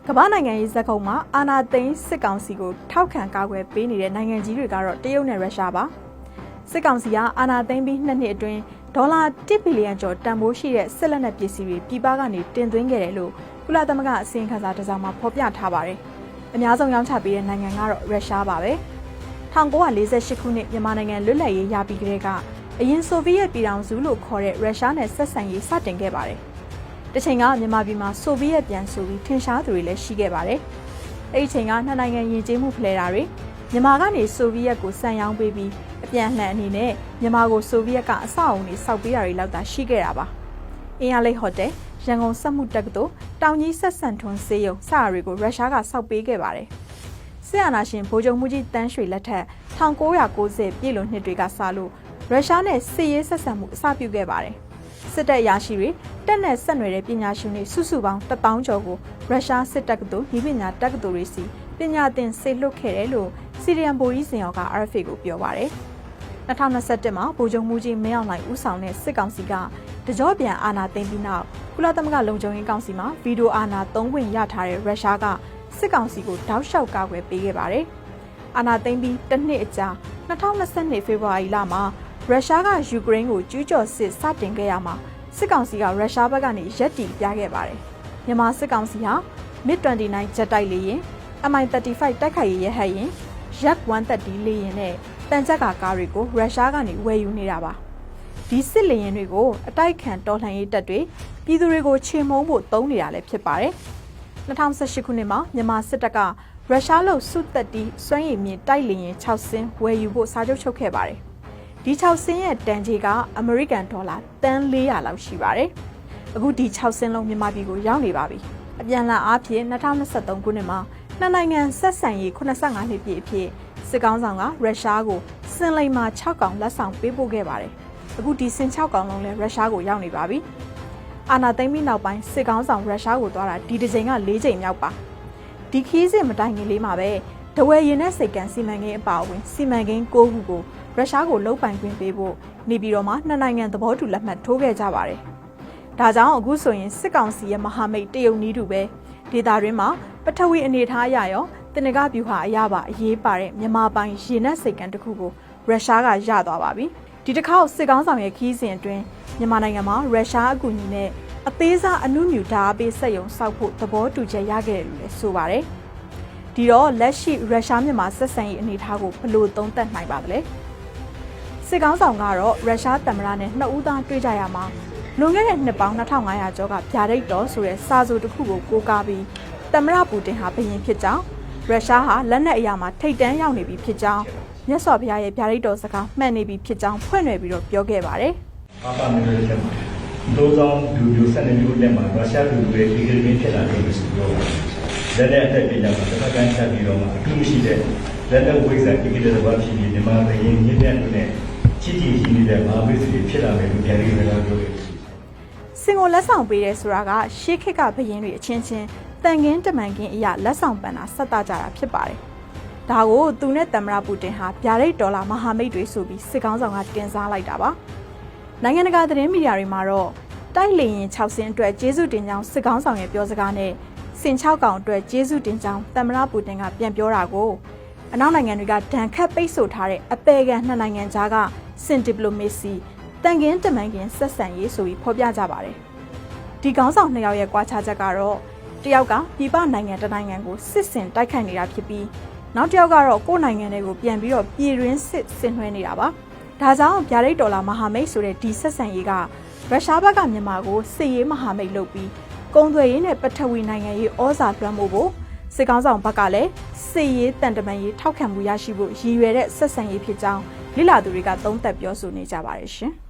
ကမ္ဘာနိုင်ငံရေးဇက်ကုံမှာအာဏာသိမ်းစစ်ကောင်စီကိုထောက်ခံကာကွယ်ပေးနေတဲ့နိုင်ငံကြီးတွေကတော့တရုတ်နဲ့ရုရှားပါစစ်ကောင်စီကအာဏာသိမ်းပြီး2နှစ်အတွင်းဒေါ်လာ1ဘီလီယံကျော်တန်ဖိုးရှိတဲ့စစ်လက်နက်ပစ္စည်းတွေပြည်ပကနေတင်သွင်းခဲ့တယ်လို့ကုလသမဂ္ဂအစီရင်ခံစာတစ်စောင်မှာဖော်ပြထားပါတယ်အများဆုံးရောင်းချပေးတဲ့နိုင်ငံကတော့ရုရှားပါပဲ1948ခုနှစ်မြန်မာနိုင်ငံလွတ်လပ်ရေးရပြီးကတည်းကအရင်ဆိုဗီယက်ပြည်ထောင်စုလို့ခေါ်တဲ့ရုရှားနဲ့ဆက်ဆံရေးစတင်ခဲ့ပါတယ်တချိန်ကမြန်မာပြည်မှာဆိုဗီယက်ပြန်ဆိုပြီးထင်ရှားသူတွေလည်းရှိခဲ့ပါတယ်။အဲ့ဒီချိန်ကနှစ်နိုင်ငံယဉ်ကျေးမှုဖလှယ်တာတွေမြန်မာကနေဆိုဗီယက်ကိုစံရောင်းပေးပြီးအပြန်လှန်အနေနဲ့မြန်မာကိုဆိုဗီယက်ကအဆောက်အုံတွေစောက်ပေးတာတွေလောက်သာရှိခဲ့တာပါ။အင်းရလိတ်ဟိုတယ်၊ရန်ကုန်စက်မှုတက္ကသိုလ်၊တောင်ကြီးဆက်ဆန်ထွန်းဆေးရုံစတာတွေကိုရုရှားကစောက်ပေးခဲ့ပါတယ်။စစ်အာဏာရှင်ဗိုလ်ချုပ်မှုကြီးတန်းရွှေလက်ထက်1990ပြည့်လွန်နှစ်တွေကစလို့ရုရှားနဲ့စစ်ရေးဆက်ဆံမှုအစပြုခဲ့ပါတယ်။စစ်တပ်ရရှိတွေတက်နဲ့ဆက်နွယ်တဲ့ပညာရှင်တွေစုစုပေါင်း1000ကျော်ကိုရုရှားစစ်တက္ကသိုလ်၊ဤပညာတက္ကသိုလ်တွေစီပညာသင်ဆေလွတ်ခဲ့တယ်လို့စီရီယံဘိုရီစင်ရောက RFA ကိုပြောပါတယ်။2021မှာဗိုလ်ချုပ်မှုကြီးမင်းအောင်လှိုင်ဦးဆောင်တဲ့စစ်ကောင်စီကတကြောပြန်အာဏာသိမ်းပြီးနောက်ကုလသမဂ္ဂလုံခြုံရေးကောင်စီမှာဗီဒီယိုအာဏာသုံးခွင့်ရထားတဲ့ရုရှားကစစ်ကောင်စီကိုတောက်လျှောက်ကာကွယ်ပေးခဲ့ပါတယ်။အာဏာသိမ်းပြီးတစ်နှစ်အကြာ2022ဖေဖော်ဝါရီလမှာရုရှားကယူကရိန်းကိုကျူးကျော်စစ်စတင်ခဲ့ရမှာစစ်ကောင်စီကရုရှားဘက်ကနေရက်တီပြခဲ့ပါတယ်။မြန်မာစစ်ကောင်စီဟာ MiG-29 ဂျက်တိုက်လေယာဉ် Mi-35 တိုက်ခိုက်ရေးရဟတ်ယာဉ် Yak-130 လေယာဉ်နဲ့တန်ကြပ်ကားတွေကိုရုရှားကနေဝယ်ယူနေတာပါ။ဒီစစ်လေယာဉ်တွေကိုအတိုက်ခံတော်လှန်ရေးတပ်တွေပြည်သူတွေကိုချေမှုန်းဖို့သုံးနေတာလည်းဖြစ်ပါတယ်။2018ခုနှစ်မှာမြန်မာစစ်တပ်ကရုရှားလို့စုသက်တီစွမ်းရည်မြင့်တိုက်လေယာဉ်6စင်းဝယ်ယူဖို့စာချုပ်ချုပ်ခဲ့ပါတယ်။ဒီ6စင်းရဲ့တန်ကြေးကအမေရိကန်ဒေါ်လာတန်400လောက်ရှိပါတယ်။အခုဒီ6စင်းလုံးမြန်မာပြည်ကိုရောက်နေပါပြီ။အပြန်အလှန်အားဖြင့်2023ခုနှစ်မှာနှစ်နိုင်ငံဆက်ဆံရေး85နှစ်ပြည့်အဖြစ်စစ်ကောင်းဆောင်ကရုရှားကိုစင်လိမ်မှာ6កောင်လက်ဆောင်ပေးပို့ခဲ့ပါတယ်။အခုဒီစင်6កောင်လုံးလည်းရုရှားကိုရောက်နေပါပြီ။အာဏာသိမ်းပြီးနောက်ပိုင်းစစ်ကောင်းဆောင်ရုရှားကိုသွားတာဒီတစ်ချိန်က4ချိန်မြောက်ပါ။ဒီခီးစစ်မတိုင်ခင်လေးမှာပဲဒဝယ်ရင်နဲ့စိတ်ကန်းစီမံကိန်းအပါအဝင်စီမံကိန်း9ခုကိုရုရှားကိုလုံပိုင်ခွင့်ပေးဖို့နေပြည်တော်မှာနှစ်နိုင်ငံသဘောတူလက်မှတ်ထိုးခဲ့ကြပါတယ်။ဒါကြောင့်အခုဆိုရင်စစ်ကောင်စီရဲ့မဟာမိတ်တရုတ်နီးတူပဲဒေသတွင်းမှာပထဝီအနေထားအရရောတင်နဂဗျူဟာအရပါအရေးပါတဲ့မြန်မာပိုင်ရေနက်စိတ်ကန်းတစ်ခုကိုရုရှားကရသွားပါပြီ။ဒီတစ်ခါစစ်ကောင်းဆောင်ရဲ့ခီးစဉ်အတွင်းမြန်မာနိုင်ငံမှာရုရှားအကူအညီနဲ့အသေးစားအနုမြူဓာတ်ပေးစက်ရုံစောက်ဖို့သဘောတူချက်ရခဲ့တယ်လို့လည်းဆိုပါတယ်။ဒီတော့လက်ရှိရုရှားမြန်မာဆက်ဆံရေးအနေအထားကိုဘယ်လိုသုံးသပ်နိုင်ပါသလဲ။စစ်ကောင်းဆောင်ကတော့ရုရှားသမ္မတနဲ့နှစ်ဦးသားတွေ့ကြရမှာလွန်ခဲ့တဲ့နှစ်ပေါင်း2500ကျော်ကဗျာဒိတ်တော်ဆိုတဲ့စာဆိုတစ်ခုကိုကိုးကားပြီးသမ္မတပူတင်ဟာဘရင်ဖြစ်ကြောင်းရုရှားဟာလက်နက်အရာမှာထိပ်တန်းရောက်နေပြီဖြစ်ကြောင်းမြတ်စွာဘုရားရဲ့ဗျာဒိတ်တော်စကားမှန်နေပြီဖြစ်ကြောင်းဖွင့်ရွယ်ပြီးတော့ပြောခဲ့ပါတယ်။ဘာသာမျိုးတွေမှာတိုးဆောင်လူစနေမျိုးတွေမှာရုရှားလူတွေဒီကိစ္စဖြစ်လာတယ်လို့ဆိုတော့လက်နက်အသက်ပြကြမှာတစ်ခါကန်ချက်ပြီးတော့မှအထူးရှိတဲ့လက်နက်ဝိဇ္ဇာဒီကိစ္စတွေဖြစ်ပြီးမြန်မာနိုင်ငံရင်းမြစ်နဲ့ချီချီရှိနေတဲ့မဟာမိတ်တွေဖြစ်လာမယ်လို့ဗျာဒိတ်တွေကပြောတယ်။စင်ကိုလက်ဆောင်ပေးတယ်ဆိုတာကရှေးခေတ်ကဘရင်တွေအချင်းချင်းတန်ခင်းတမန်ခင်းအရာလက်ဆောင်ပန်တာဆက်တာကြတာဖြစ်ပါတယ်။ဒါကိုသူနဲ့သမ္မတပူတင်ဟာဗျာဒိတ်ဒေါ်လာမဟာမိတ်တွေဆိုပြီးစစ်ကောင်းဆောင်ကတင်စားလိုက်တာပါ။နိုင်ငံတကာသတင်းမီဒီယာတွေမှာတော့တိုက်လေရင်6စင်းအတွက်ကျေးဇူးတင်ကြောင်းစစ်ကောင်းဆောင်ရဲ့ပြောစကားနဲ့စင်6កောင်အတွက်ကျေးဇူးတင်ကြောင်းသမ္မတပူတင်ကပြန်ပြောတာကိုအနောက်နိုင်ငံတွေကဒဏ်ခတ်ပိတ်ဆို့ထားတဲ့အပေခံနှစ်နိုင်ငံကြားကစင်ဒီပလိုမေစီတန်ခင်းတမန်ခင်းဆက်ဆံရေးဆိုပြီးဖော်ပြကြပါတယ်။ဒီကောင်းဆောင်နှစ်ယောက်ရဲ့ကွာခြားချက်ကတော့တယောက်ကပြည်ပနိုင်ငံတစ်နိုင်ငံကိုစစ်စင်တိုက်ခိုက်နေတာဖြစ်ပြီးနောက်တစ်ယောက်ကတော့ကိုယ့်နိုင်ငံတွေကိုပြန်ပြီးတော့ပြည်တွင်းစစ်ဆင်နွှဲနေတာပါ။ဒါကြောင့်ဗျာဒိတ်ဒေါ်လာမဟာမိတ်ဆိုတဲ့ဒီဆက်ဆံရေးကရုရှားဘက်ကမြန်မာကိုစစ်ရေးမဟာမိတ်လုပ်ပြီးကုန်သွယ်ရေးနဲ့ပထဝီနိုင်ငံရေးဩဇာလွှမ်းမိုးဖို့စစ်ကောင်းဆောင်ဘက်ကလည်းစစ်ရေးတန်တမန်ရေးထောက်ခံမှုရရှိဖို့ရည်ရွယ်တဲ့ဆက်ဆံရေးဖြစ်ကြောင်းလိလာသူတွေကသုံးသပ်ပြောဆိုနေကြပါတယ်ရှင်။